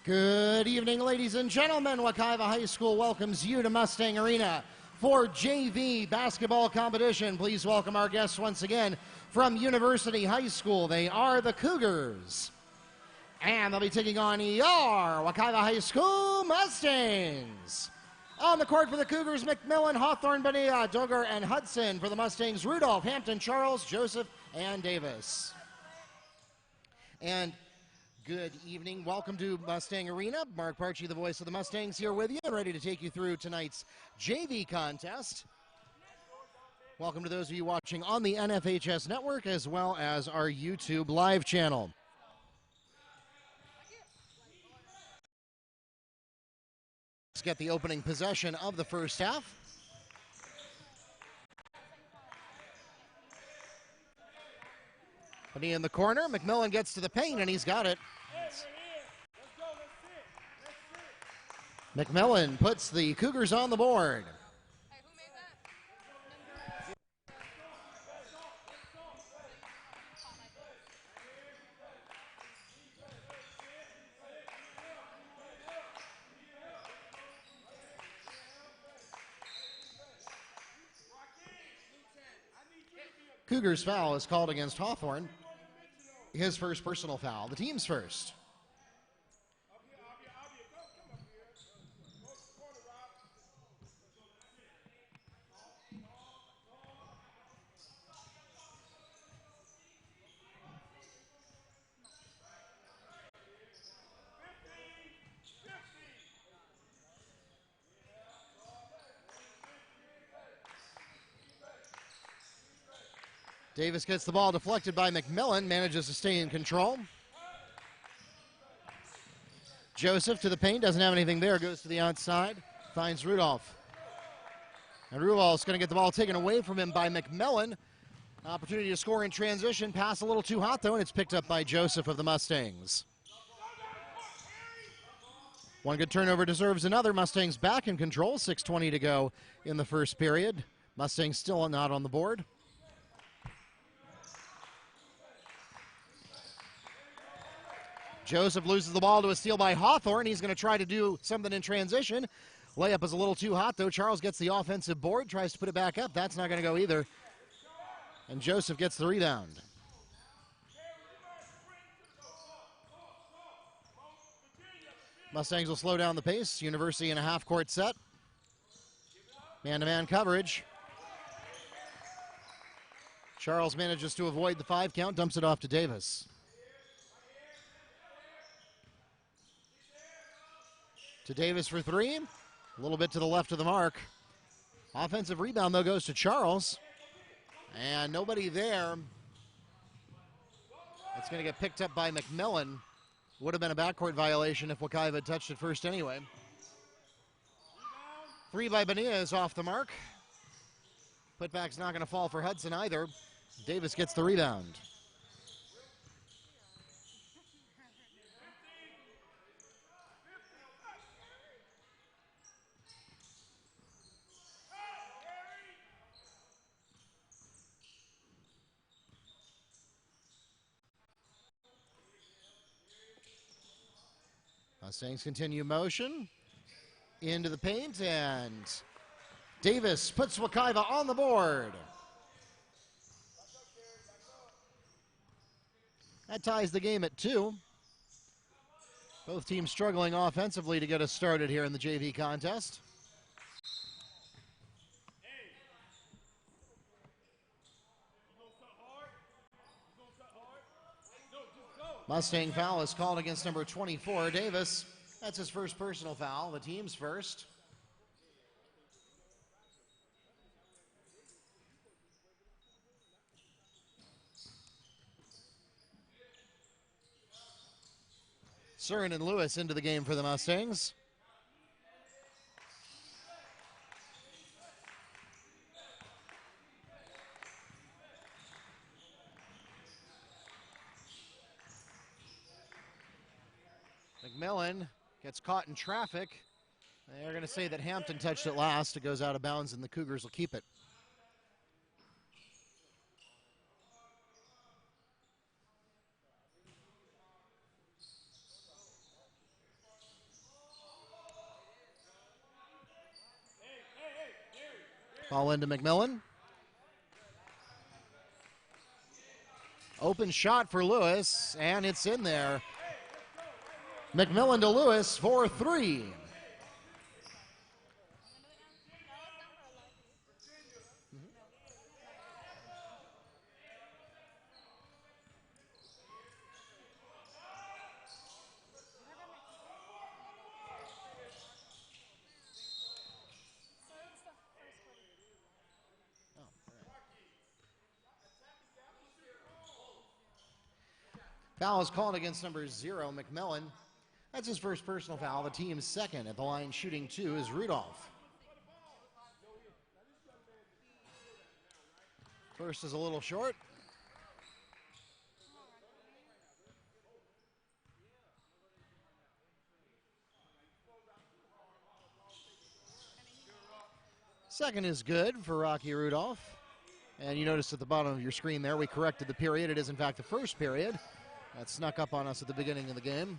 Good evening, ladies and gentlemen. Wekiva High School welcomes you to Mustang Arena for JV basketball competition. Please welcome our guests once again from University High School. They are the Cougars. And they'll be taking on your Wekiva High School Mustangs. On the court for the Cougars, McMillan, Hawthorne, Bonilla, Dogger, and Hudson. For the Mustangs, Rudolph, Hampton, Charles, Joseph, and Davis. And good evening. Welcome to Mustang Arena. Mark Parchi, the voice of the Mustangs, here with you and ready to take you through tonight's JV contest. Welcome to those of you watching on the NFHS network as well as our YouTube live channel. Let's get the opening possession of the first half. Penny in the corner. McMillan gets to the paint, and he's got it. McMillan puts the Cougars on the board. Cougars foul is called against Hawthorne. His first personal foul, the team's first. Davis gets the ball deflected by McMillan, manages to stay in control. Joseph to the paint, doesn't have anything there, goes to the outside, finds Rudolph. And Rudolph's going to get the ball taken away from him by McMillan. Opportunity to score in transition, pass a little too hot though, and it's picked up by Joseph of the Mustangs. One good turnover deserves another. Mustangs back in control, 6:20 to go in the first period. Mustangs still not on the board. Joseph loses the ball to a steal by Hawthorne. He's going to try to do something in transition. Layup is a little too hot, though. Charles gets the offensive board, tries to put it back up. That's not going to go either. And Joseph gets the rebound. Mustangs will slow down the pace. University in a half-court set. Man-to-man coverage. Charles manages to avoid the 5 count, dumps it off to Davis. To Davis for 3. A little bit to the left of the mark. Offensive rebound, though, goes to Charles. And nobody there. It's going to get picked up by McMillan. Would have been a backcourt violation if Wekiva had touched it first anyway. 3 by Bonilla is off the mark. Putback's not going to fall for Hudson either. Davis gets the rebound. Mustangs continue motion into the paint, and Davis puts Wekiva on the board. That ties the game at 2. Both teams struggling offensively to get us started here in the JV contest. Mustang foul is called against number 24, Davis. That's his first personal foul, the team's first. Surin and Lewis into the game for the Mustangs. McMillan gets caught in traffic. They're going to say that Hampton touched it last. It goes out of bounds, and the Cougars will keep it. Ball into McMillan. Open shot for Lewis, and it's in there. McMillan to Lewis for 3. Foul is called against number 0, McMillan. That's his first personal foul. The team's second. At the line shooting 2 is Rudolph. First is a little short. Second is good for Rocky Rudolph. And you notice at the bottom of your screen there, we corrected the period. It is, in fact, the first period. That snuck up on us at the beginning of the game.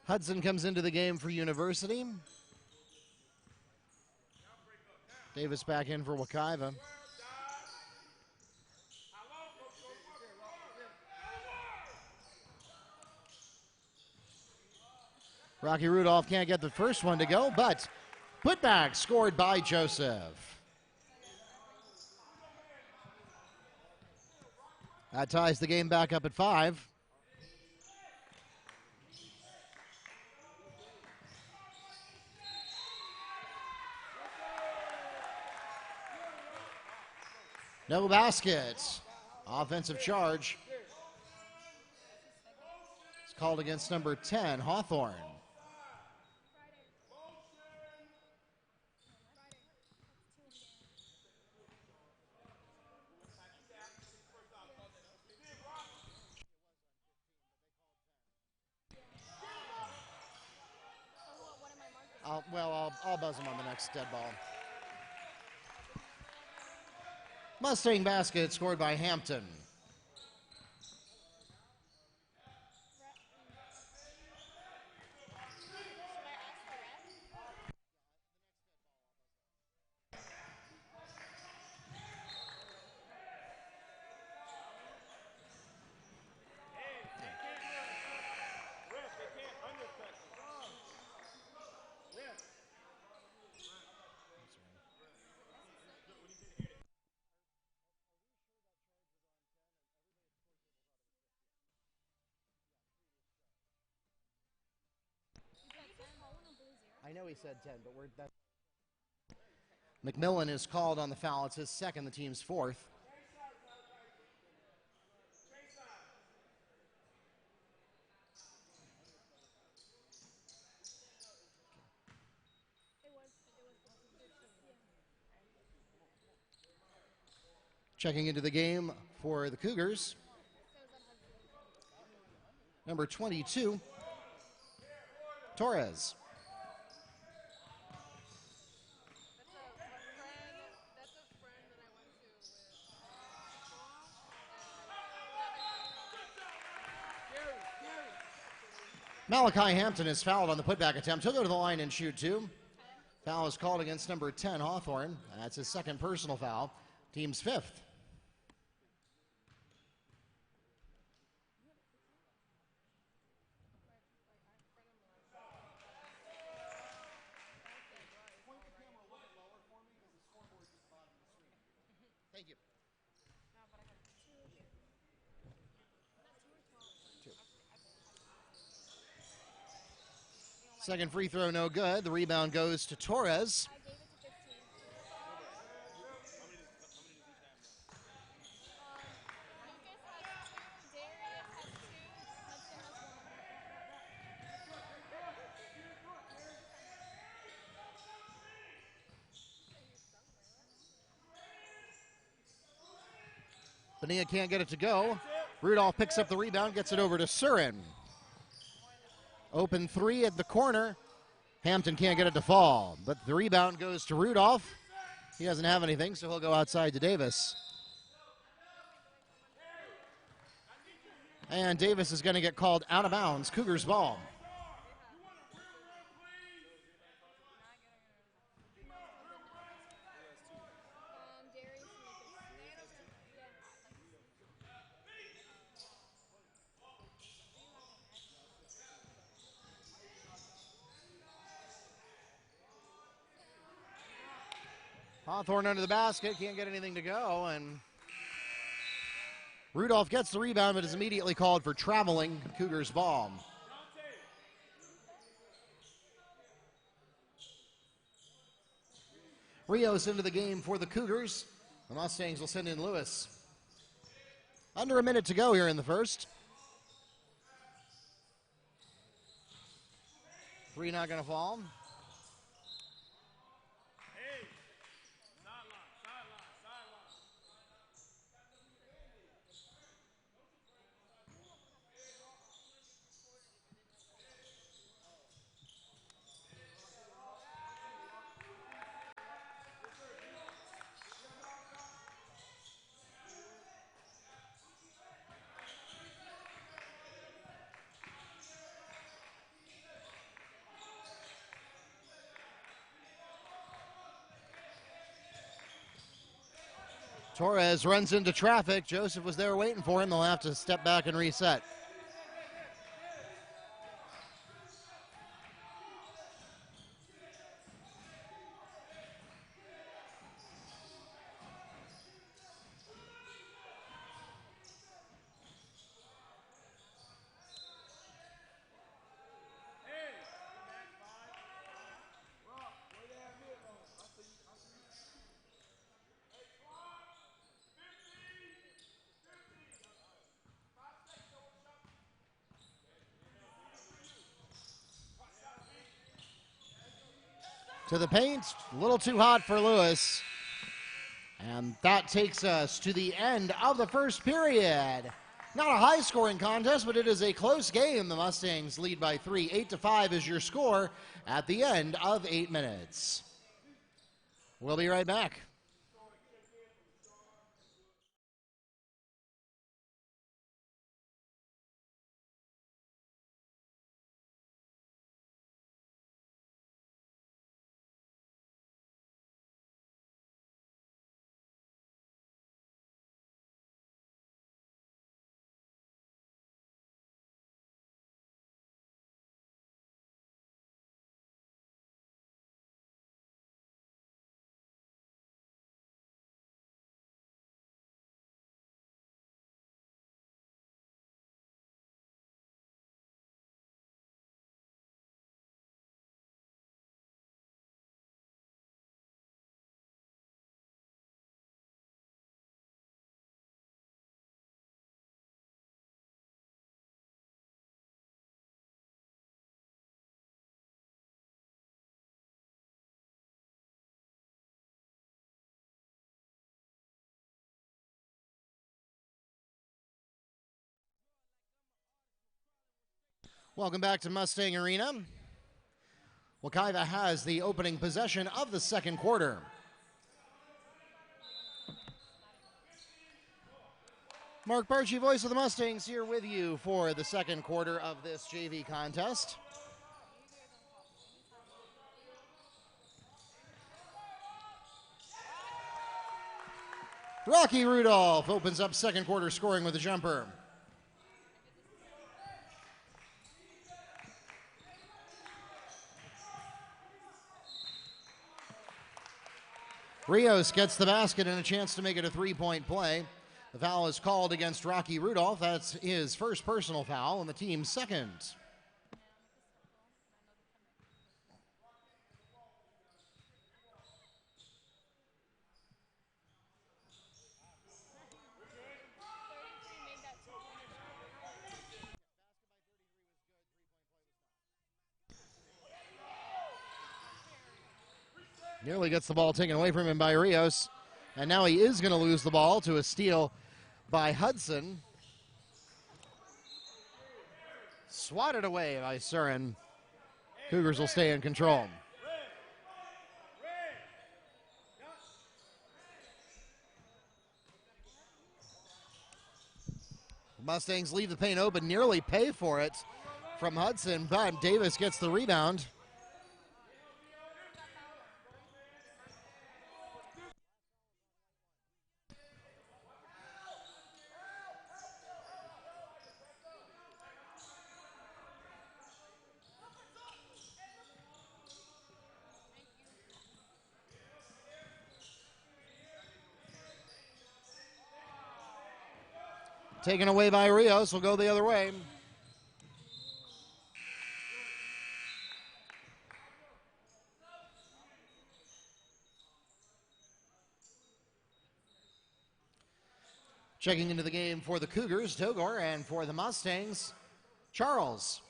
Hudson comes into the game for University. Davis back in for Wekiva. Rocky Rudolph can't get the first one to go, but putback scored by Joseph. That ties the game back up at 5. No basket. Offensive charge. It's called against number 10, Hawthorne. I'll buzz him on the next dead ball. Mustang basket scored by Hampton. I know he said 10, but McMillan is called on the foul. It's his second, the team's 4th. Checking into the game for the Cougars, number 22, Torres. Malachi Hampton is fouled on the putback attempt. He'll go to the line and shoot 2. Foul is called against number 10, Hawthorne. That's his second personal foul. Team's 5th. Thank you. Second free throw, no good. The rebound goes to Torres. Bonilla can't get it to go. Rudolph picks up the rebound, gets it over to Surin. Open three at the corner. Hampton can't get it to fall, but the rebound goes to Rudolph. He doesn't have anything, so he'll go outside to Davis. And Davis is going to get called out of bounds. Cougars ball. Hawthorne under the basket, can't get anything to go, and Rudolph gets the rebound but is immediately called for traveling. Cougars ball. Rios into the game for the Cougars. The Mustangs will send in Lewis. Under a minute to go here in the first. Three not going to fall. Torres runs into traffic. Joseph was there waiting for him. They'll have to step back and reset. To the paint, a little too hot for Lewis. And that takes us to the end of the first period. Not a high-scoring contest, but it is a close game. The Mustangs lead by 3. 8-5 is your score at the end of 8 minutes. We'll be right back. Welcome back to Mustang Arena. Wekiva has the opening possession of the second quarter. Mark Barchi, voice of the Mustangs, here with you for the second quarter of this JV contest. Rocky Rudolph opens up second quarter scoring with a jumper. Rios gets the basket and a chance to make it a three-point play. The foul is called against Rocky Rudolph. That's his first personal foul and the team's second. Nearly gets the ball taken away from him by Rios. And now he is going to lose the ball to a steal by Hudson. Swatted away by Surin. Cougars will stay in control. Mustangs leave the paint open, nearly pay for it from Hudson, but Davis gets the rebound. Taken away by Rios, will go the other way. Checking into the game for the Cougars, Togor, and for the Mustangs, Charles.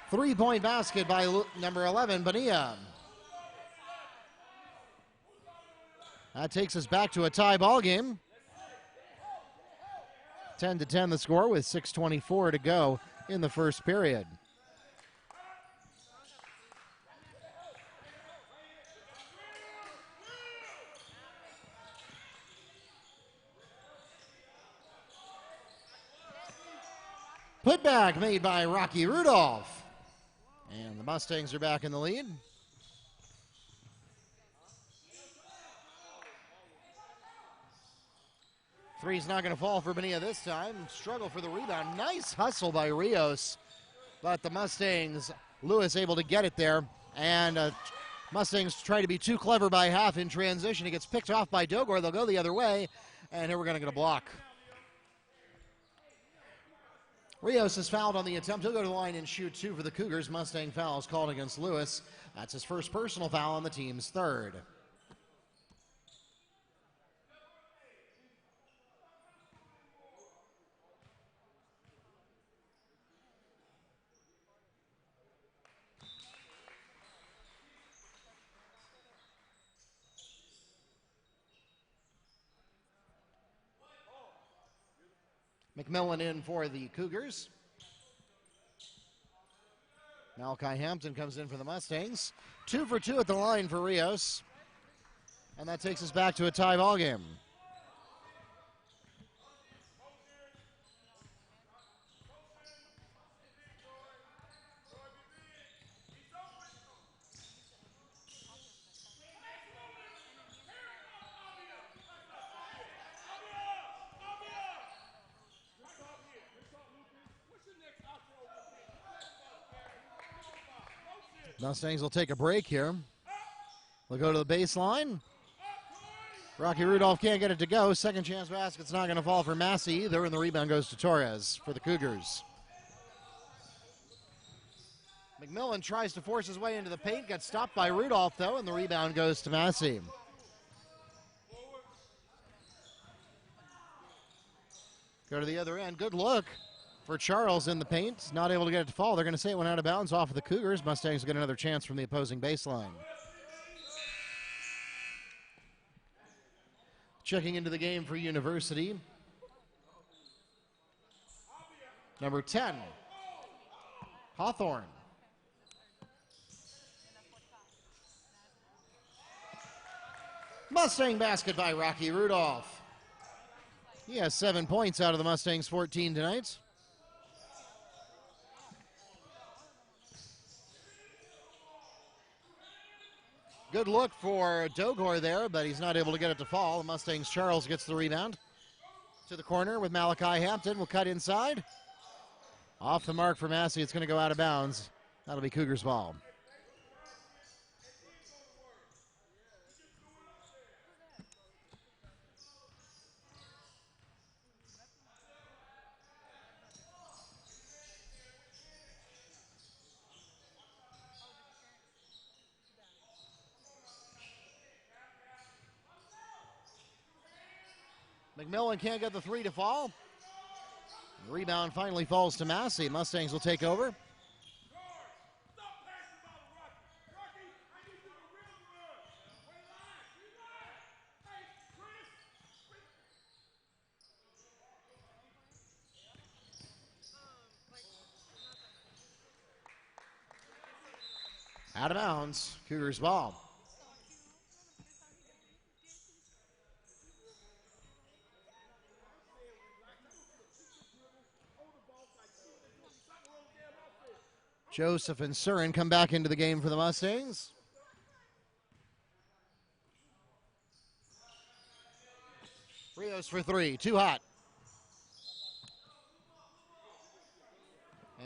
Three-point basket by number 11, Bonilla. That takes us back to a tie ball game. 10-10 the score with 6:24 to go in the first period. Putback made by Rocky Rudolph. And the Mustangs are back in the lead. Three's not going to fall for Bonilla this time. Struggle for the rebound. Nice hustle by Rios. But the Mustangs, Lewis able to get it there. And Mustangs try to be too clever by half in transition. He gets picked off by Dogor. They'll go the other way. And here we're going to get a block. Rios is fouled on the attempt. He'll go to the line and shoot two for the Cougars. Mustang foul is called against Lewis. That's his first personal foul on the team's third. McMillan in for the Cougars. Malachi Hampton comes in for the Mustangs. 2 for 2 at the line for Rios. And that takes us back to a tie ball game. Mustangs will take a break here. They'll go to the baseline. Rocky Rudolph can't get it to go. Second chance basket's not going to fall for Massey either, and the rebound goes to Torres for the Cougars. McMillan tries to force his way into the paint, gets stopped by Rudolph though, and the rebound goes to Massey. Go to the other end. Good look for Charles in the paint. Not able to get it to fall. They're going to say it went out of bounds off of the Cougars. Mustangs get another chance from the opposing baseline. Checking into the game for University, number 10, Hawthorne. Mustang basket by Rocky Rudolph. He has 7 points out of the Mustangs' 14 tonight. Good look for Dogor there, but he's not able to get it to fall. The Mustangs' Charles gets the rebound. To the corner with Malachi Hampton. Will cut inside. Off the mark for Massey. It's going to go out of bounds. That'll be Cougars' ball. McMillan can't get the three to fall. The rebound finally falls to Massey. Mustangs will take over. Out of bounds. Cougars ball. Joseph and Surin come back into the game for the Mustangs. Rios for three, too hot.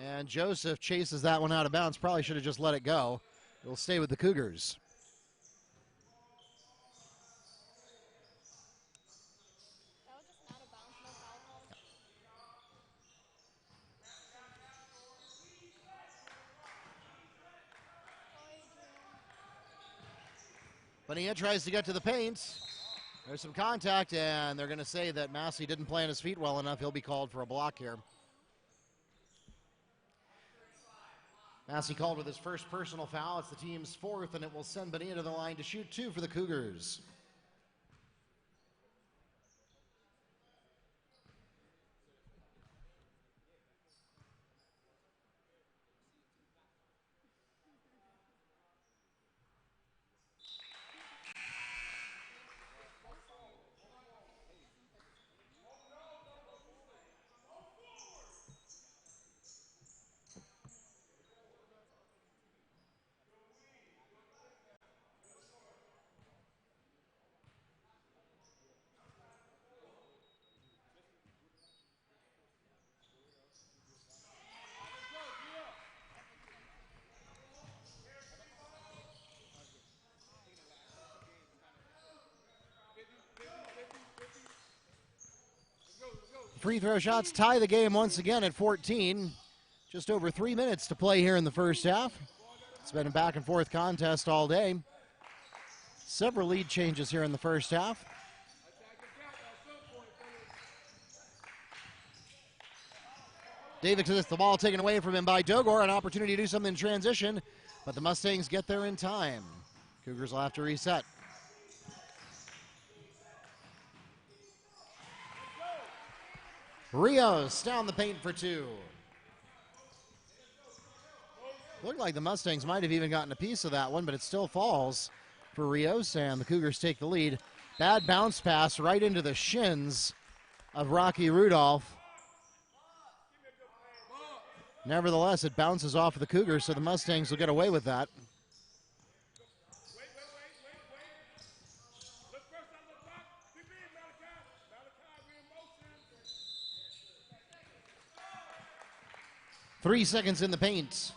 And Joseph chases that one out of bounds. Probably should have just let it go. It'll stay with the Cougars. Bonilla tries to get to the paint. There's some contact, and they're going to say that Massey didn't plant his feet well enough. He'll be called for a block here. Massey called with his first personal foul. It's the team's fourth, and it will send Bonilla to the line to shoot two for the Cougars. Free throw shots tie the game once again at 14. Just over 3 minutes to play here in the first half. It's been a back and forth contest all day. Several lead changes here in the first half. David gets the ball taken away from him by Dogor. An opportunity to do something in transition, but the Mustangs get there in time. Cougars will have to reset. Rios down the paint for two. Looked like the Mustangs might have even gotten a piece of that one, but it still falls for Rios, and the Cougars take the lead. Bad bounce pass right into the shins of Rocky Rudolph. Nevertheless, it bounces off of the Cougars, so the Mustangs will get away with that. Three seconds in the paint.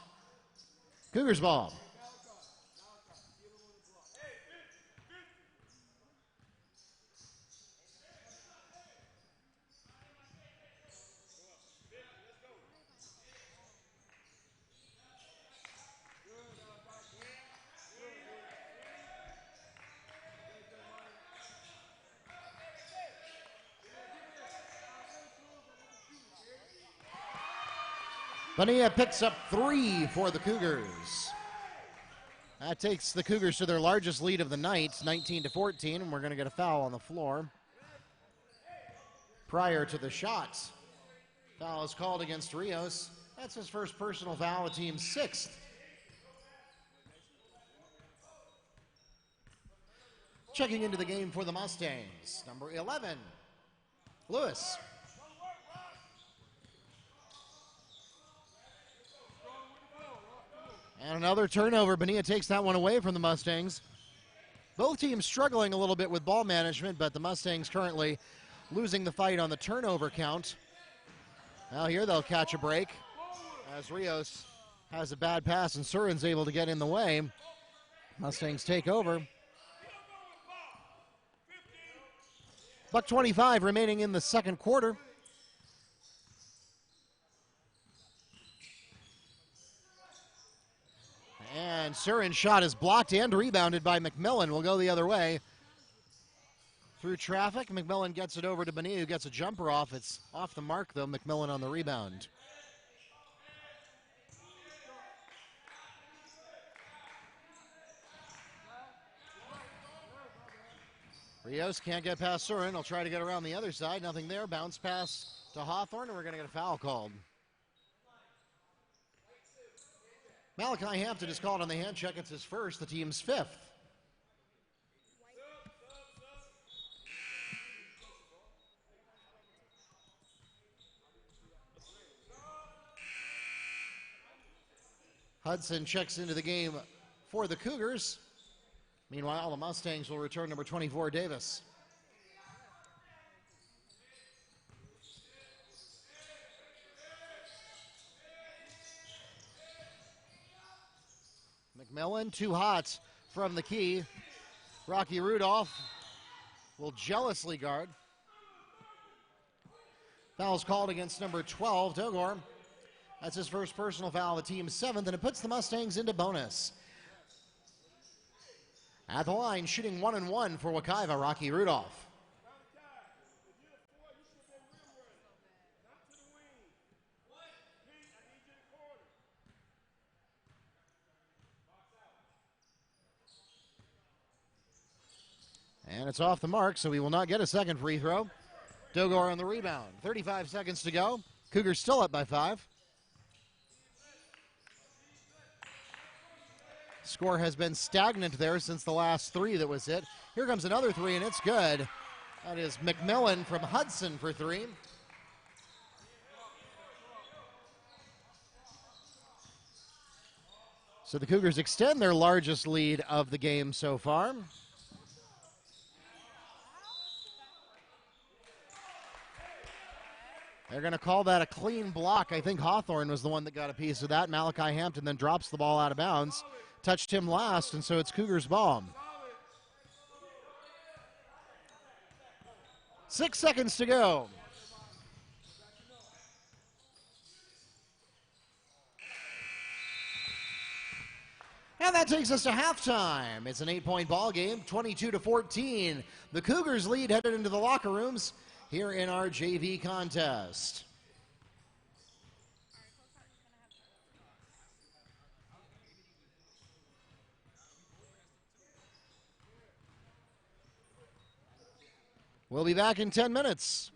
Cougars ball. Bonilla picks up three for the Cougars. That takes the Cougars to their largest lead of the night, 19-14, and we're going to get a foul on the floor. Prior to the shots, foul is called against Rios. That's his first personal foul, the team's sixth. Checking into the game for the Mustangs, number 11, Lewis. And another turnover. Bonilla takes that one away from the Mustangs. Both teams struggling a little bit with ball management, but the Mustangs currently losing the fight on the turnover count. Now here they'll catch a break as Rios has a bad pass and Surin's able to get in the way. Mustangs take over. $1:25 remaining in the second quarter. And Surin's shot is blocked and rebounded by McMillan. Will go the other way. Through traffic, McMillan gets it over to Bonilla, who gets a jumper off. It's off the mark, though. McMillan on the rebound. Rios can't get past Surin. He'll try to get around the other side. Nothing there. Bounce pass to Hawthorne, and we're going to get a foul called. Malachi Hampton is called on the hand check. It's his first, the team's fifth. Hudson checks into the game for the Cougars. Meanwhile, the Mustangs will return number 24, Davis. McMillan, too hot from the key. Rocky Rudolph will jealously guard. Foul's called against number 12, Dogor. That's his first personal foul, the team's seventh, and it puts the Mustangs into bonus. At the line, shooting 1-1 for Wekiva, Rocky Rudolph. And it's off the mark, so we will not get a second free throw. Dogor on the rebound. 35 seconds to go. Cougars still up by 5. Score has been stagnant there since the last 3 that was hit. Here comes another 3, and it's good. That is McMillan from Hudson for 3. So the Cougars extend their largest lead of the game so far. They're going to call that a clean block. I think Hawthorne was the one that got a piece of that. Malachi Hampton then drops the ball out of bounds. Touched him last, and so it's Cougars ball. 6 seconds to go. And that takes us to halftime. It's an 8-point ball game, 22-14. The Cougars lead headed into the locker rooms here in our JV contest. We'll be back in 10 minutes.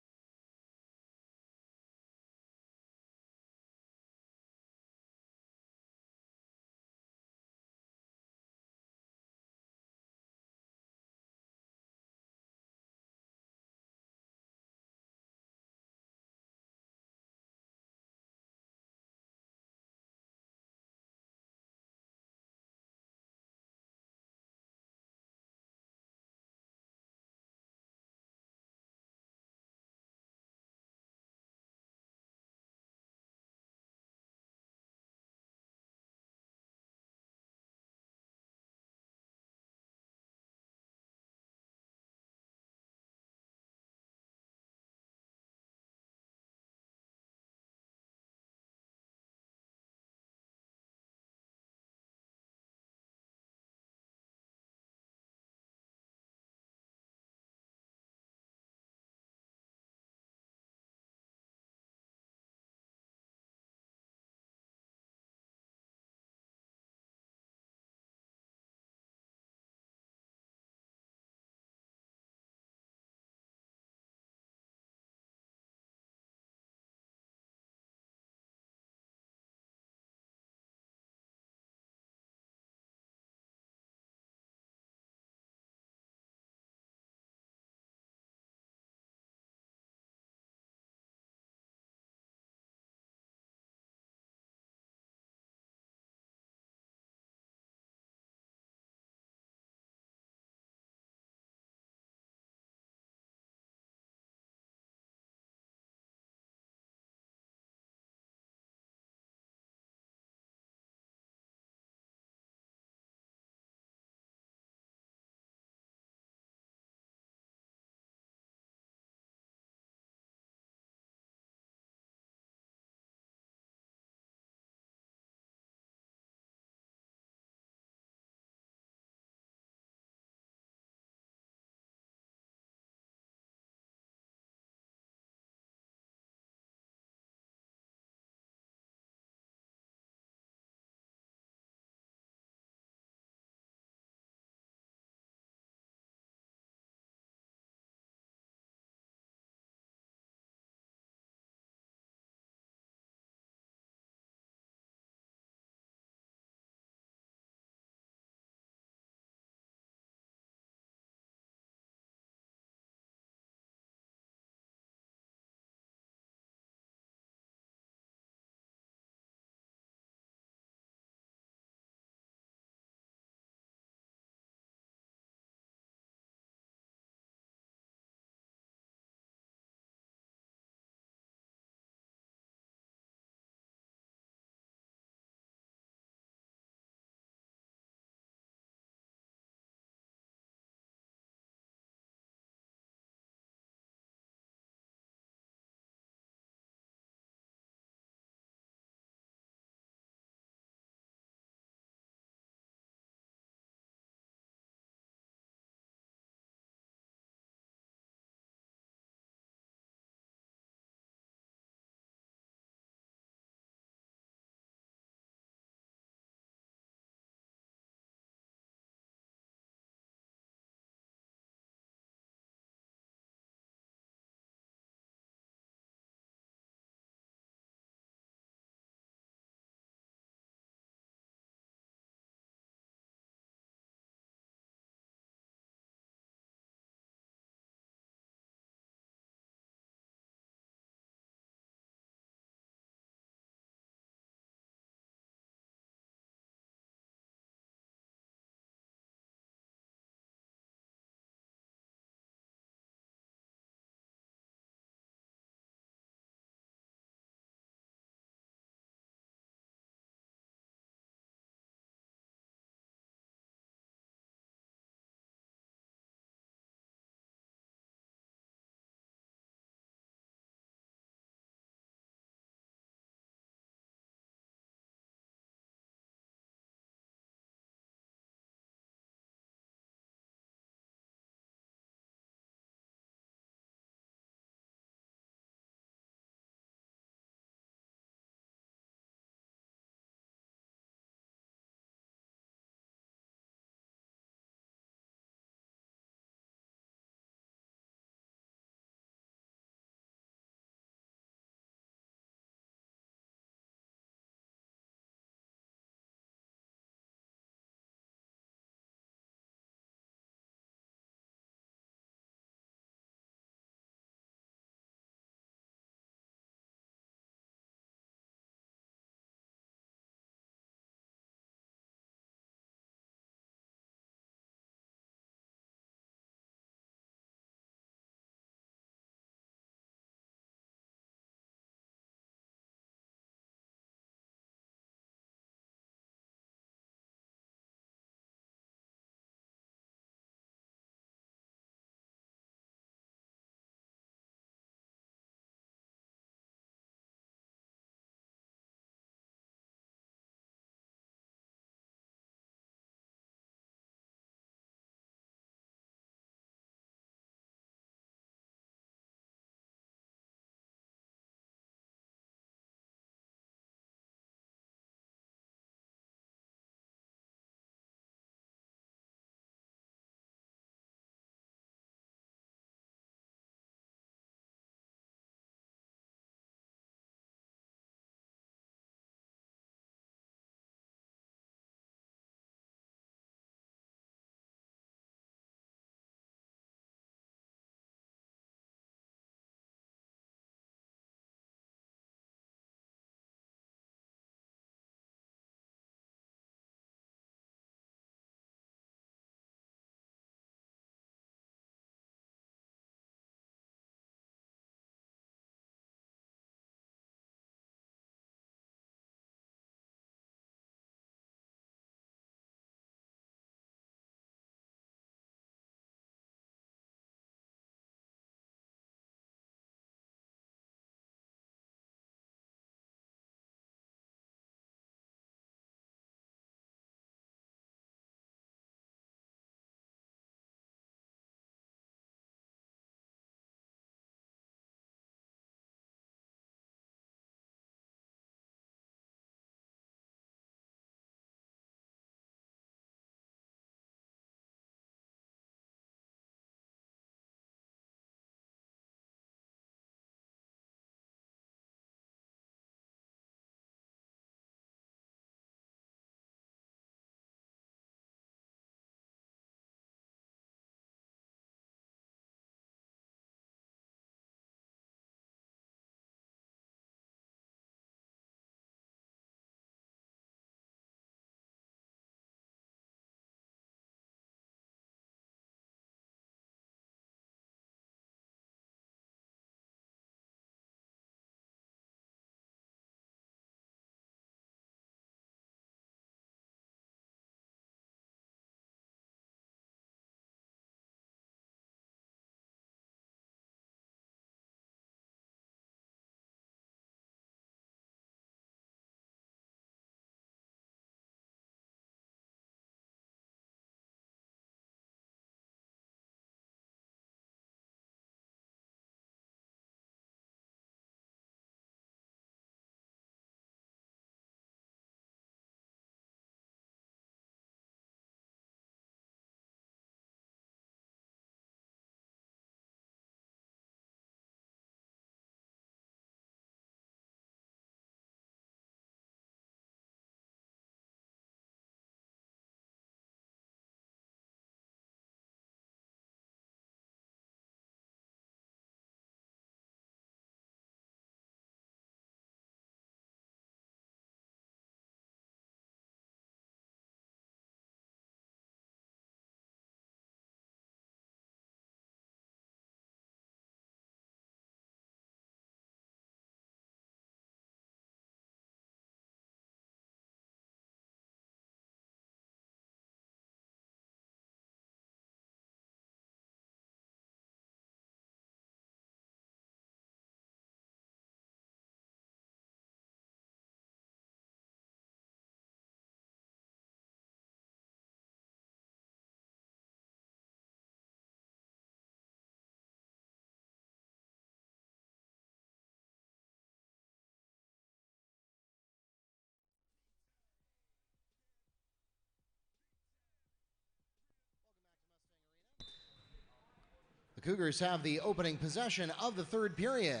The Cougars have the opening possession of the third period.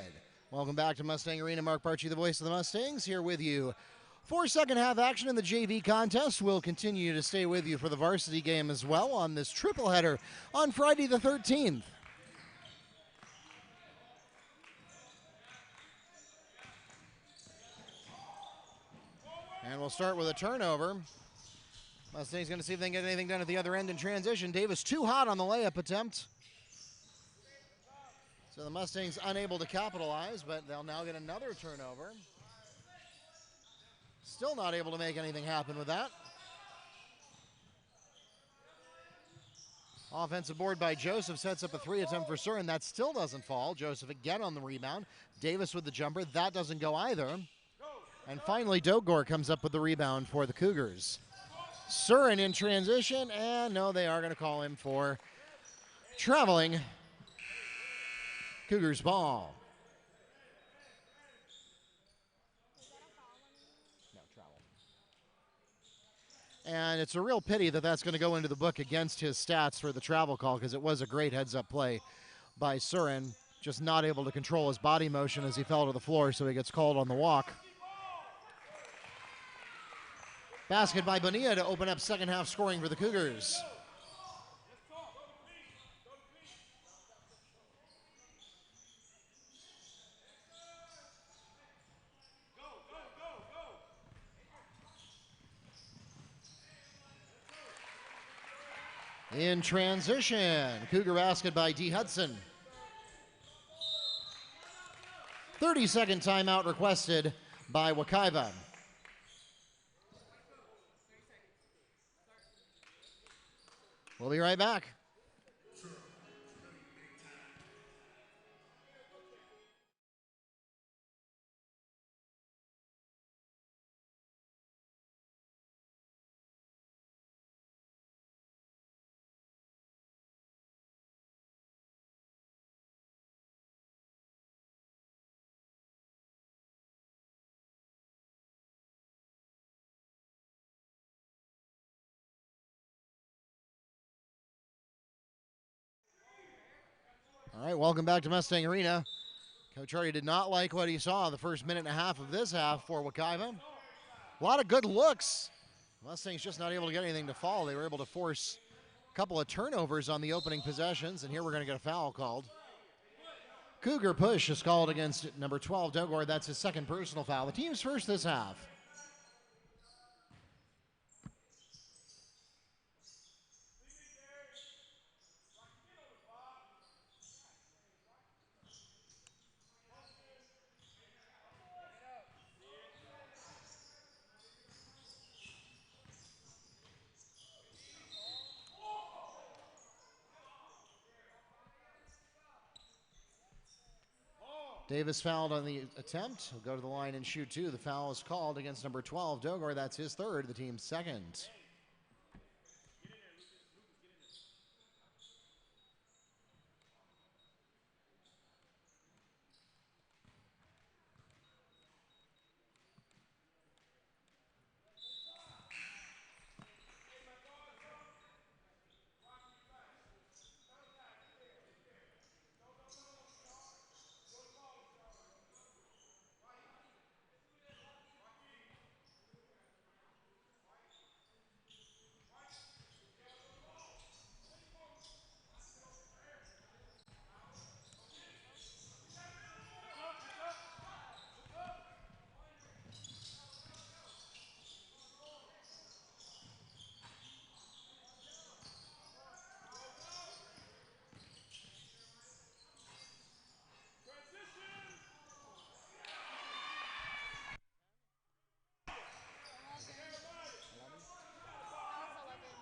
Welcome back to Mustang Arena. Mark Barchi, the voice of the Mustangs, here with you for second half action in the JV contest. We'll continue to stay with you for the varsity game as well on this triple header on Friday the 13th. And we'll start with a turnover. Mustangs going to see if they can get anything done at the other end in transition. Davis too hot on the layup attempt. So the Mustangs unable to capitalize, but they'll now get another turnover. Still not able to make anything happen with that. Offensive board by Joseph sets up a three attempt for Surin. That still doesn't fall. Joseph again on the rebound. Davis with the jumper. That doesn't go either. And finally, Dogor comes up with the rebound for the Cougars. Surin in transition, and no, they are going to call him for traveling. Cougars ball. No, travel. And it's a real pity that that's going to go into the book against his stats for the travel call, because it was a great heads-up play by Surin, just not able to control his body motion as he fell to the floor, so he gets called on the walk. Basket by Bonilla to open up second half scoring for the Cougars. In transition, Cougar basket by D. Hudson. 30-second timeout requested by Wekiva. We'll be right back. All right, welcome back to Mustang Arena. Coach Hardy did not like what he saw the first minute and a half of this half for Wekiva. A lot of good looks. Mustangs just not able to get anything to fall. They were able to force a couple of turnovers on the opening possessions, and here we're going to get a foul called. Cougar push is called against number 12, Dogor. That's his second personal foul. The team's first this half. Davis fouled on the attempt. He'll go to the line and shoot two. The foul is called against number 12, Dogor. That's his third, the team's second.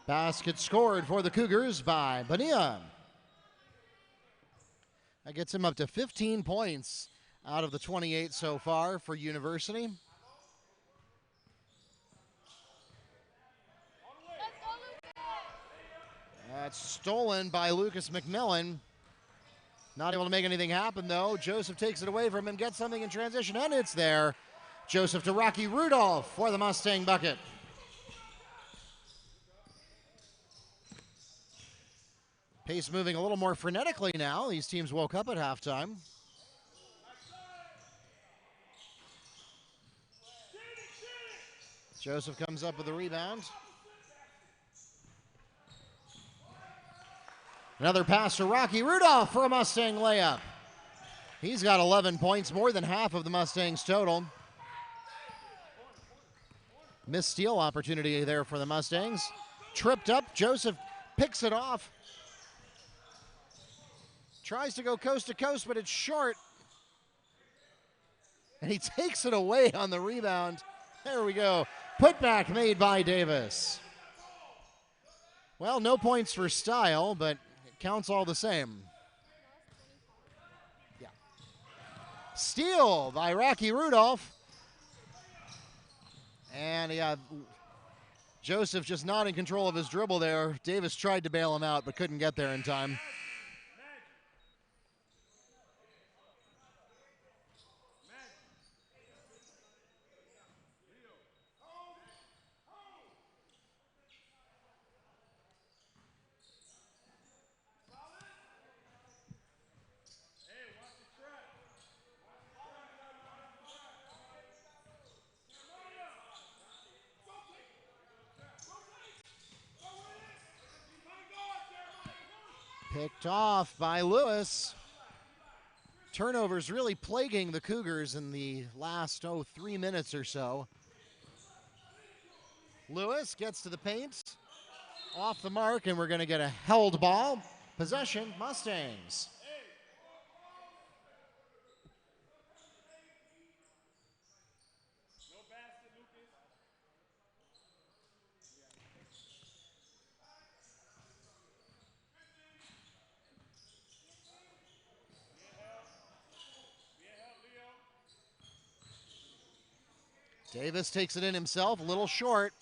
Basket scored for the Cougars by Bonilla. That gets him up to 15 points out of the 28 so far for University. That's stolen by Lucas McMillan. Not able to make anything happen, though. Joseph takes it away from him, gets something in transition, and it's there. Joseph to Rocky Rudolph for the Mustang bucket. Pace moving a little more frenetically now. These teams woke up at halftime. Joseph comes up with the rebound. Another pass to Rocky Rudolph for a Mustang layup. He's got 11 points, more than half of the Mustangs total. Missed steal opportunity there for the Mustangs. Tripped up, Joseph picks it off. Tries to go coast to coast, but it's short. And he takes it away on the rebound. There we go. Putback made by Davis. Well, no points for style, but it counts all the same. Yeah. Steal by Rocky Rudolph. And Joseph just not in control of his dribble there. Davis tried to bail him out, but couldn't get there in time. Picked off by Lewis. Turnovers really plaguing the Cougars in the last, 3 minutes or so. Lewis gets to the paint. Off the mark, and we're going to get a held ball. Possession, Mustangs. Davis takes it in himself, a little short.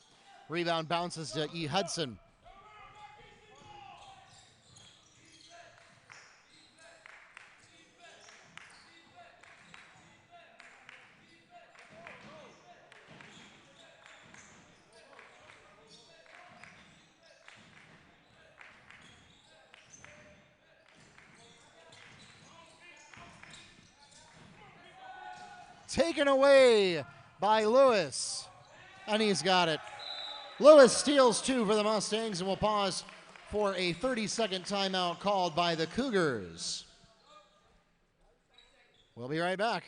Rebound bounces to E. Hudson. Taken away by Lewis, and he's got it. Lewis steals 2 for the Mustangs, and we'll pause for a 30-second timeout called by the Cougars. We'll be right back.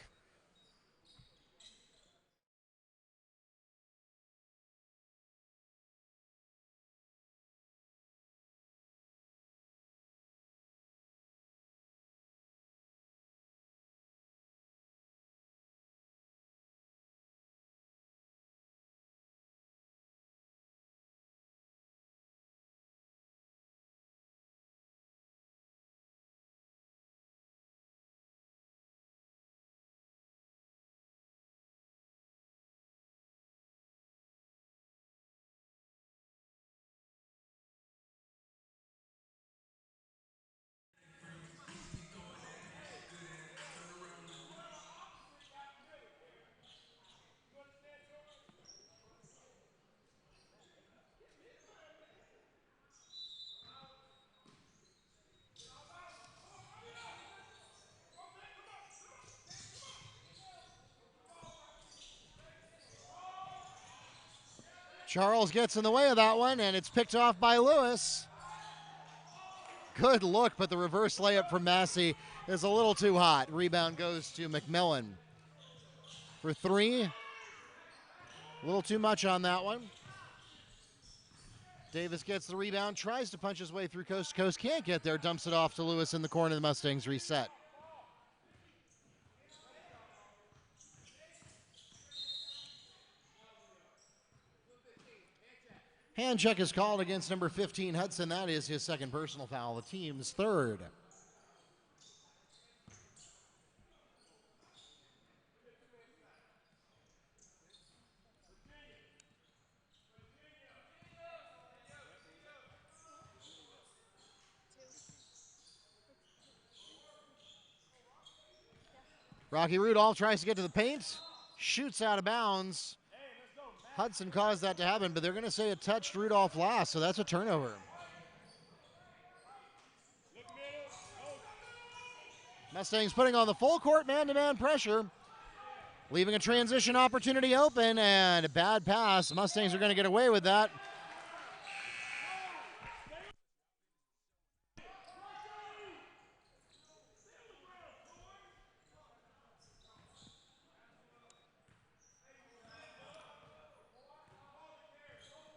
Charles gets in the way of that one, and it's picked off by Lewis. Good look, but the reverse layup from Massey is a little too hot. Rebound goes to McMillan for 3. A little too much on that one. Davis gets the rebound, tries to punch his way through coast to coast, can't get there, dumps it off to Lewis in the corner. The Mustangs reset. Hand check is called against number 15, Hudson. That is his second personal foul, the team's third. Rocky Rudolph tries to get to the paint, shoots out of bounds. Hudson caused that to happen, but they're going to say it touched Rudolph last, so that's a turnover. Mustangs putting on the full court man-to-man pressure, leaving a transition opportunity open, and a bad pass. The Mustangs are going to get away with that.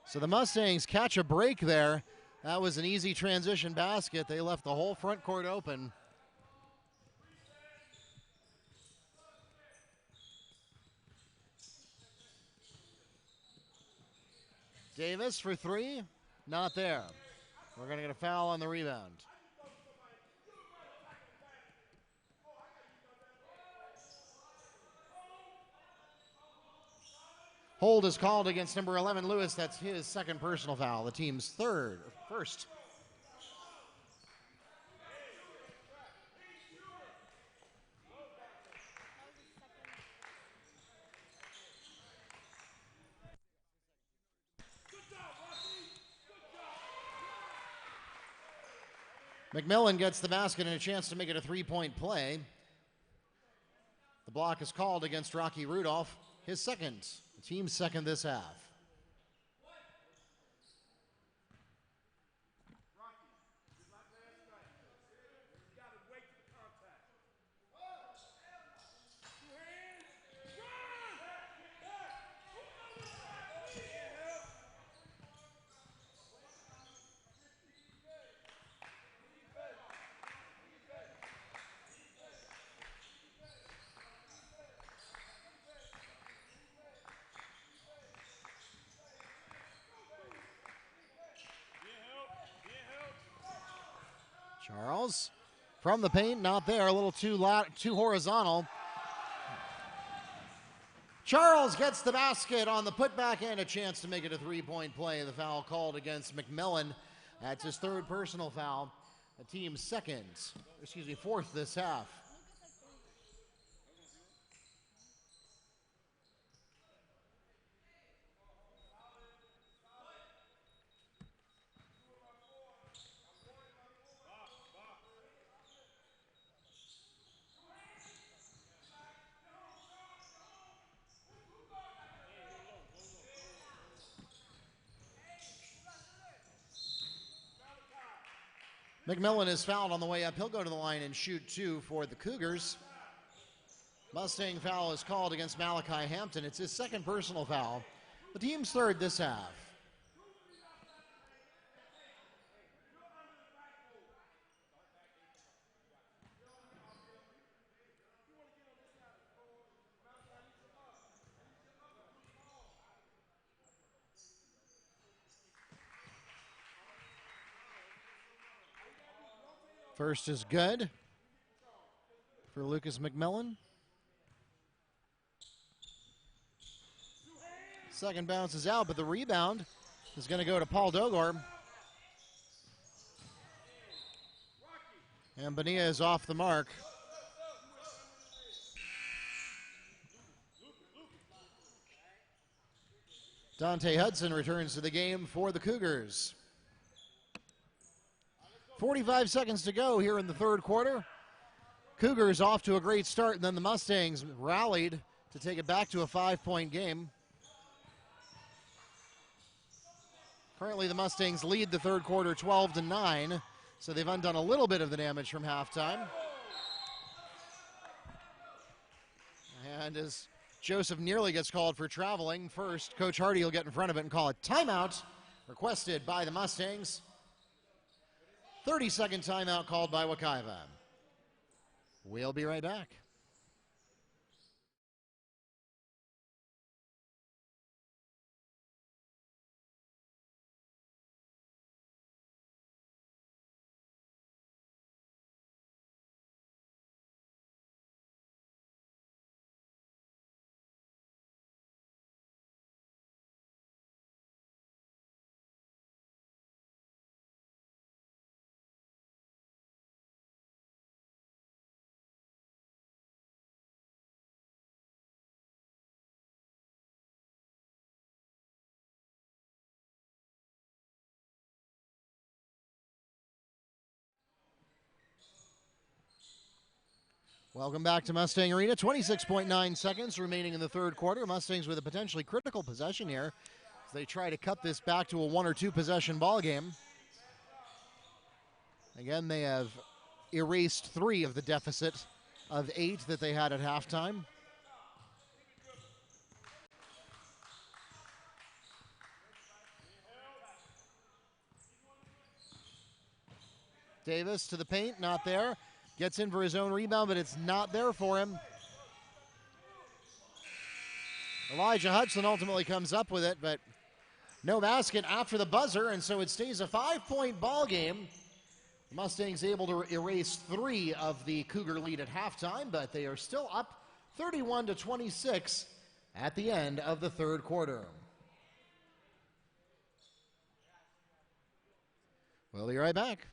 So the Mustangs catch a break there. That was an easy transition basket. They left the whole front court open. Davis for three, not there. We're going to get a foul on the rebound. Hold is called against number 11, Lewis. That's his second personal foul, the team's first. McMillan gets the basket and a chance to make it a three-point play. The block is called against Rocky Rudolph, his second, the team's second this half. Charles from the paint, not there, a little too horizontal. Charles gets the basket on the putback and a chance to make it a three-point play. The foul called against McMillan. That's his third personal foul. The team's fourth this half. McMillan is fouled on the way up. He'll go to the line and shoot two for the Cougars. Mustang foul is called against Malachi Hampton. It's his second personal foul. The team's third this half. First is good for Lucas McMillan. Second bounces out, but the rebound is going to go to Paul Dogor. And Bonilla is off the mark. Dante Hudson returns to the game for the Cougars. 45 seconds to go here in the third quarter. Cougars off to a great start, and then the Mustangs rallied to take it back to a 5-point game. Currently, the Mustangs lead the third quarter 12-9, so they've undone a little bit of the damage from halftime. And as Joseph nearly gets called for traveling, first, Coach Hardy will get in front of it and call a timeout requested by the Mustangs. 30-second timeout called by Wekiva. We'll be right back. Welcome back to Mustang Arena. 26.9 seconds remaining in the third quarter. Mustangs with a potentially critical possession here as they try to cut this back to a 1 or 2 possession ball game. Again, they have erased 3 of the deficit of 8 that they had at halftime. Davis to the paint, not there. Gets in for his own rebound, but it's not there for him. Elijah Hudson ultimately comes up with it, but no basket after the buzzer, and so it stays a 5-point ball game. The Mustangs able to erase 3 of the Cougar lead at halftime, but they are still up 31-26 at the end of the third quarter. We'll be right back.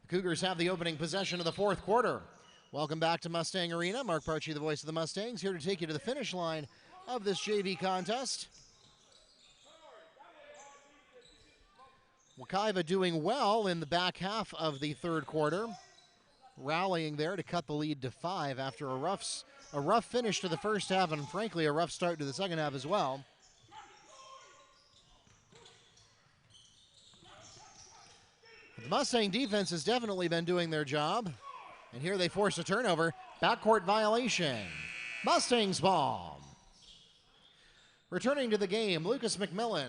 Cougars have the opening possession of the fourth quarter. Welcome back to Mustang Arena. Mark Parchi, the voice of the Mustangs, here to take you to the finish line of this JV contest. Wekiva doing well in the back half of the third quarter, rallying there to cut the lead to 5 after a rough finish to the first half and frankly a rough start to the second half as well. The Mustang defense has definitely been doing their job. And here they force a turnover. Backcourt violation. Mustangs ball. Returning to the game, Lucas McMillan.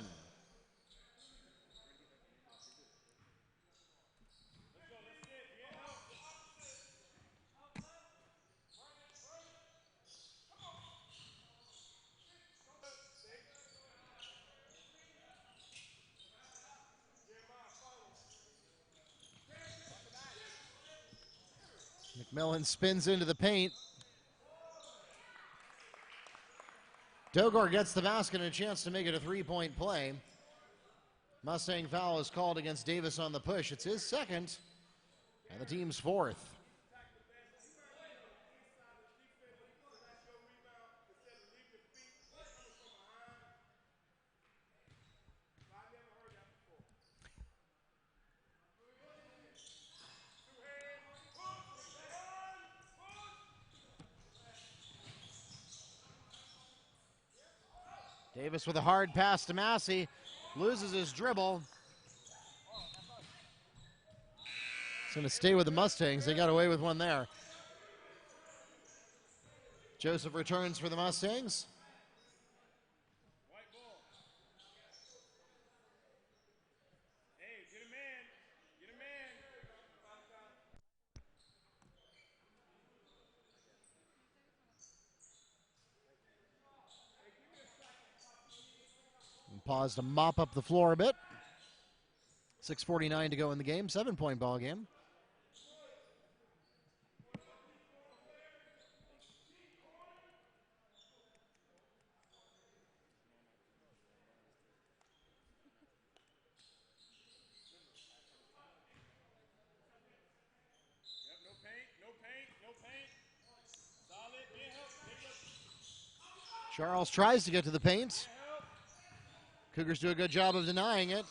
McMillan spins into the paint. Dogor gets the basket and a chance to make it a 3-point play. Mustang foul is called against Davis on the push. It's his second and the team's 4th. Davis with a hard pass to Massey, loses his dribble. It's going to stay with the Mustangs. They got away with one there. Joseph returns for the Mustangs. Pause to mop up the floor a bit. 6:49 to go in the game. 7-point ball game. Charles tries to get to the paint. Cougars do a good job of denying it.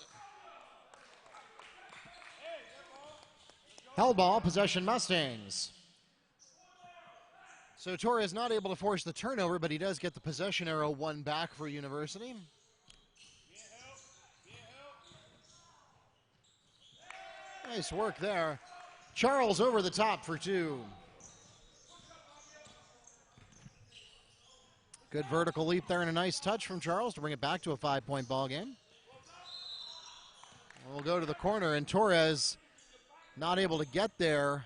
Held ball, possession Mustangs. So Torres not able to force the turnover, but he does get the possession arrow one back for University. Nice work there. Charles over the top for two. Good vertical leap there and a nice touch from Charles to bring it back to a 5-point ball game. We'll go to the corner, and Torres not able to get there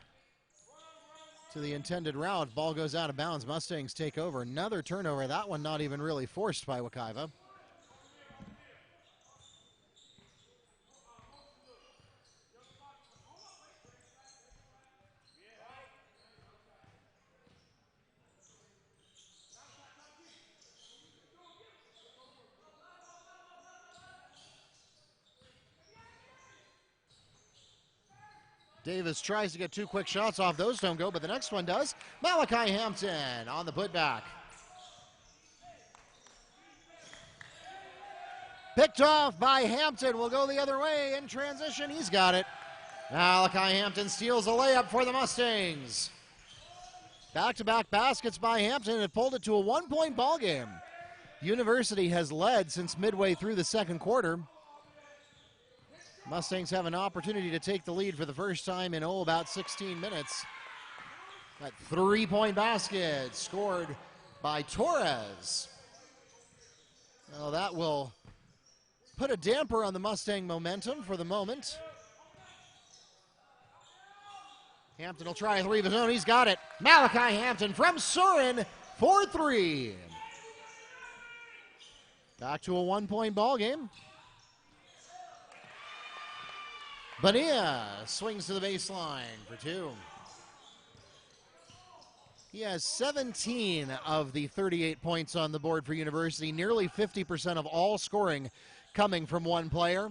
to the intended route. Ball goes out of bounds. Mustangs take over. Another turnover. That one not even really forced by Wekiva. Davis tries to get two quick shots off. Those don't go, but the next one does. Malachi Hampton on the putback. Picked off by Hampton. Will go the other way in transition. He's got it. Malachi Hampton steals a layup for the Mustangs. Back-to-back baskets by Hampton and pulled it to a 1-point ball game. University has led since midway through the second quarter. Mustangs have an opportunity to take the lead for the first time in, about 16 minutes. That 3-point basket scored by Torres. Well, that will put a damper on the Mustang momentum for the moment. Hampton will try a three of his own. He's got it. Malachi Hampton from Surin for three. Back to a 1-point ball game. Bonilla swings to the baseline for two. He has 17 of the 38 points on the board for University, nearly 50% of all scoring coming from one player.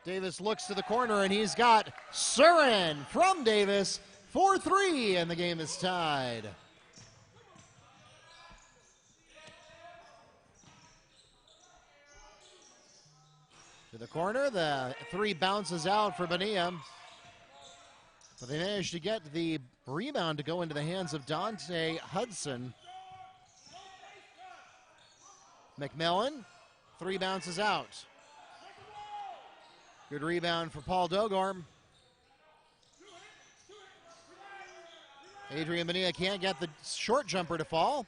Davis looks to the corner, and he's got Surin from Davis for three, and the game is tied. To the corner, the three bounces out for Bonilla. But they managed to get the rebound to go into the hands of Dante Hudson. McMillan, three bounces out. Good rebound for Paul Dogor. Adrian Bonilla can't get the short jumper to fall.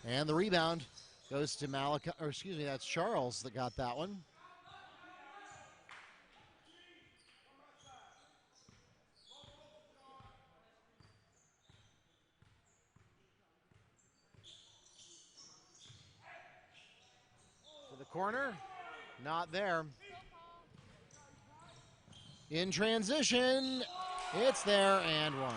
And the rebound goes to that's Charles that got that one. Corner, not there. In transition, it's there and one.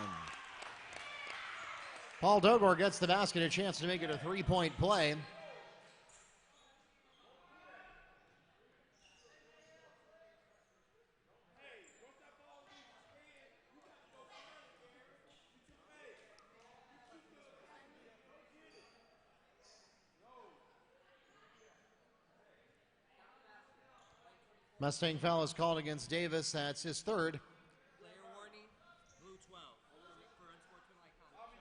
Paul Dogor gets the basket, a chance to make it a 3-point play. Mustang foul is called against Davis. That's his third. Player warning, blue 12. For unsportsmanlike conduct.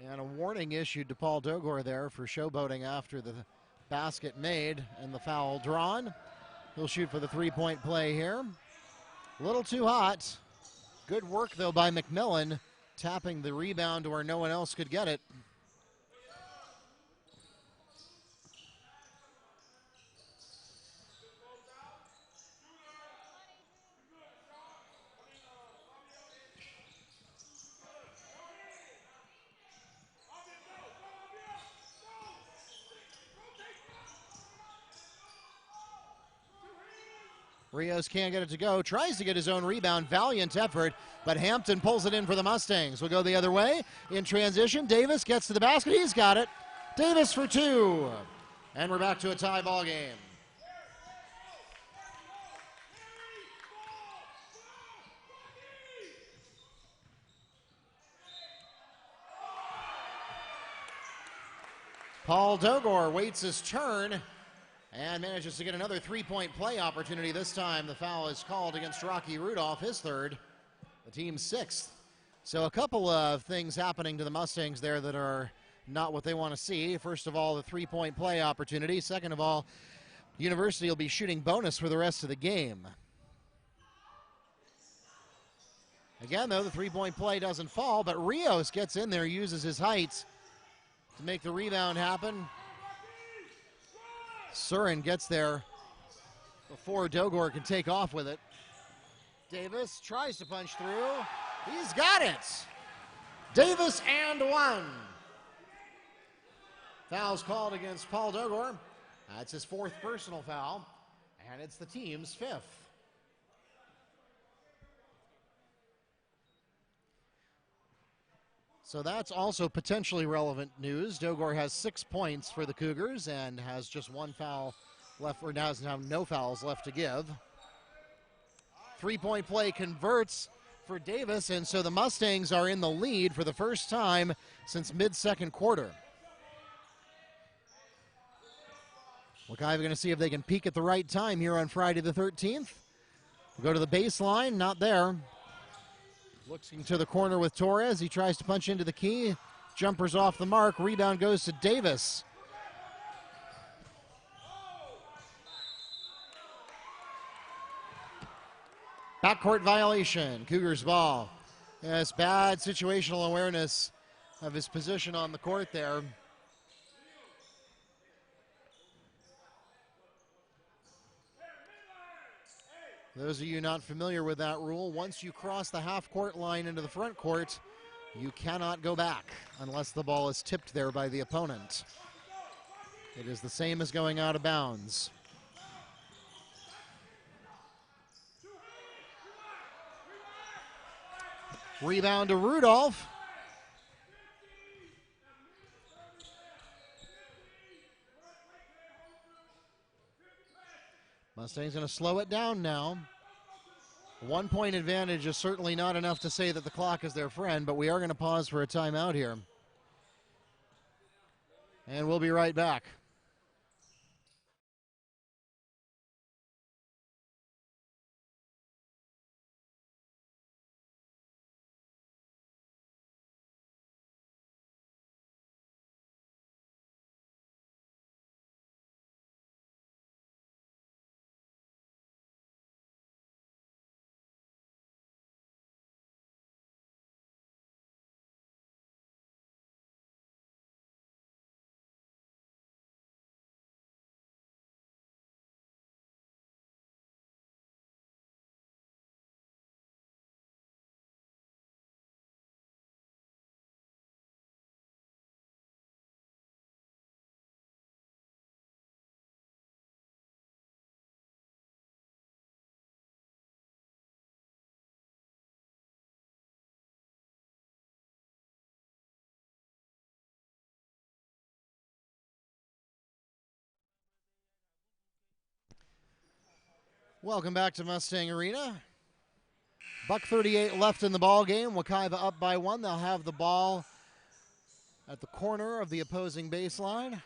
And a warning issued to Paul Dogor there for showboating after the basket made and the foul drawn. He'll shoot for the 3-point play here. A little too hot. Good work, though, by McMillan, tapping the rebound to where no one else could get it. Rios can't get it to go, tries to get his own rebound, valiant effort, but Hampton pulls it in for the Mustangs. We'll go the other way. In transition, Davis gets to the basket, he's got it. Davis for two. And we're back to a tie ball game. Paul Dogor waits his turn and manages to get another three-point play opportunity. This time the foul is called against Rocky Rudolph, his third, the team's sixth. So a couple of things happening to the Mustangs there that are not what they want to see. First of all, the three-point play opportunity. Second of all, University will be shooting bonus for the rest of the game. Again, though, the three-point play doesn't fall, but Rios gets in there, uses his height to make the rebound happen. Surin gets there before Dogor can take off with it. Davis tries to punch through. He's got it. Davis and one. Foul's called against Paul Dogor. That's his fourth personal foul, and it's the team's fifth. So that's also potentially relevant news. Dogor has 6 points for the Cougars and has just one foul left, or doesn't have no fouls left to give. Three-point play converts for Davis, and so the Mustangs are in the lead for the first time since mid-second quarter. Wekiva going to see if they can peak at the right time here on Friday the 13th. We'll go to the baseline, not there. Looking to the corner with Torres. He tries to punch into the key. Jumper's off the mark. Rebound goes to Davis. Backcourt violation. Cougars ball. Yes, bad situational awareness of his position on the court there. Those of you not familiar with that rule, once you cross the half-court line into the front court, you cannot go back unless the ball is tipped there by the opponent. It is the same as going out of bounds. Rebound to Rudolph. Mustangs going to slow it down now. 1 point advantage is certainly not enough to say that the clock is their friend, but we are going to pause for a timeout here. And we'll be right back. Welcome back to Mustang Arena. $1:38 left in the ball game. Wekiva up by 1. They'll have the ball at the corner of the opposing baseline.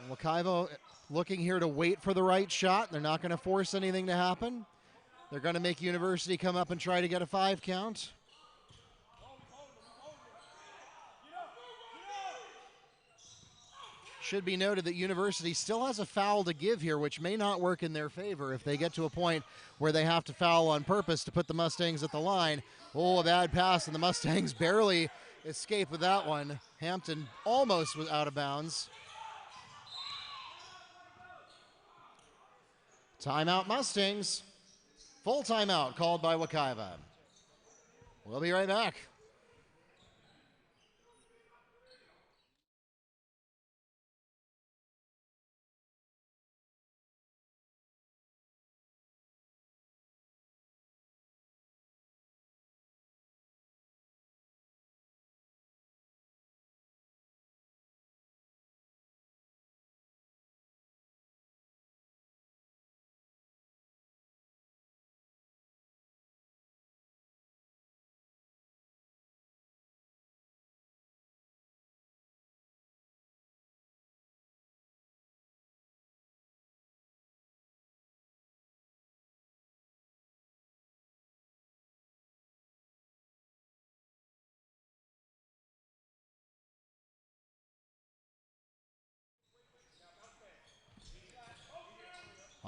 Wekiva looking here to wait for the right shot. They're not going to force anything to happen. They're going to make University come up and try to get a 5 count. Should be noted that University still has a foul to give here, which may not work in their favor if they get to a point where they have to foul on purpose to put the Mustangs at the line. Oh, a bad pass, and the Mustangs barely escape with that one. Hampton almost was out of bounds. Timeout Mustangs. Full timeout called by Wekiva. We'll be right back.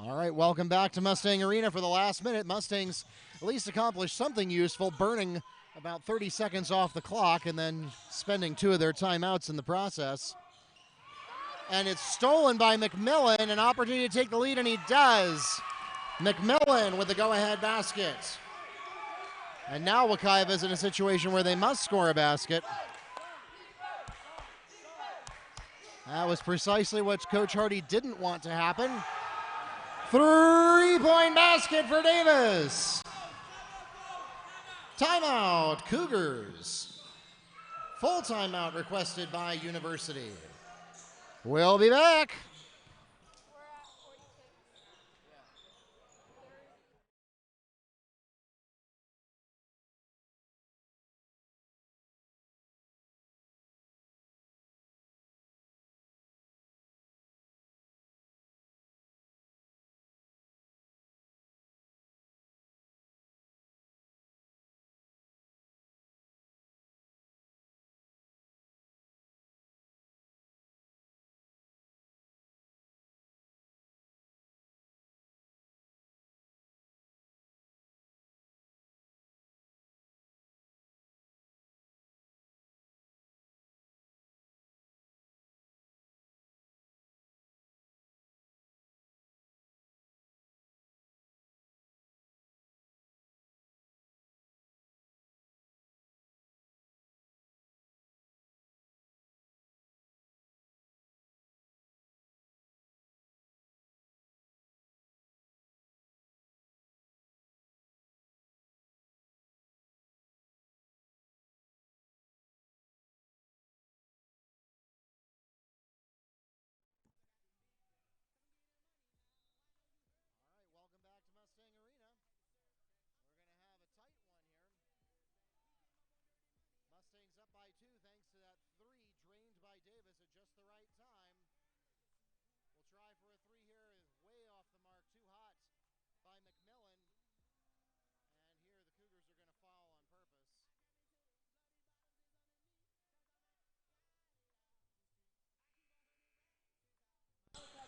All right, welcome back to Mustang Arena for the last minute. Mustangs at least accomplished something useful, burning about 30 seconds off the clock and then spending 2 of their timeouts in the process. And it's stolen by McMillan, an opportunity to take the lead, and he does. McMillan with the go-ahead basket. And now Wekiva is in a situation where they must score a basket. That was precisely what Coach Hardy didn't want to happen. 3-point basket for Davis. Timeout, Cougars. Full timeout requested by University. We'll be back.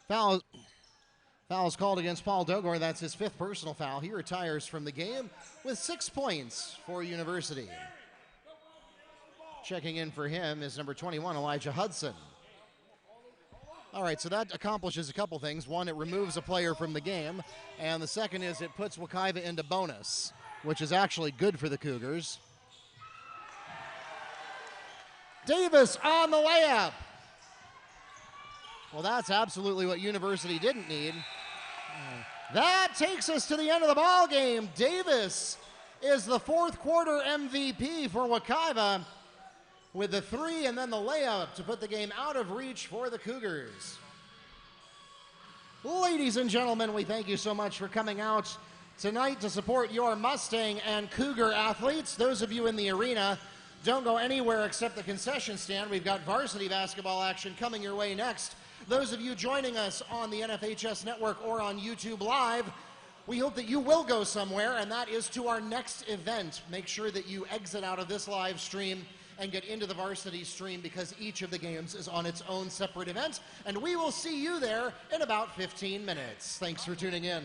Foul is called against Paul Dogor. That's his 5th personal foul. He retires from the game with 6 points for University. Checking in for him is number 21, Elijah Hudson. All right, so that accomplishes a couple things. One, it removes a player from the game, and the second is it puts Wekiva into bonus, which is actually good for the Cougars. Davis on the layup. Well, that's absolutely what University didn't need. That takes us to the end of the ball game. Davis is the 4th quarter MVP for Wekiva with the 3 and then the layup to put the game out of reach for the Cougars. Ladies and gentlemen, we thank you so much for coming out tonight to support your Mustang and Cougar athletes. Those of you in the arena, don't go anywhere except the concession stand. We've got varsity basketball action coming your way next. Those of you joining us on the NFHS Network or on YouTube Live, we hope that you will go somewhere, and that is to our next event. Make sure that you exit out of this live stream and get into the varsity stream because each of the games is on its own separate event, and we will see you there in about 15 minutes. Thanks for tuning in.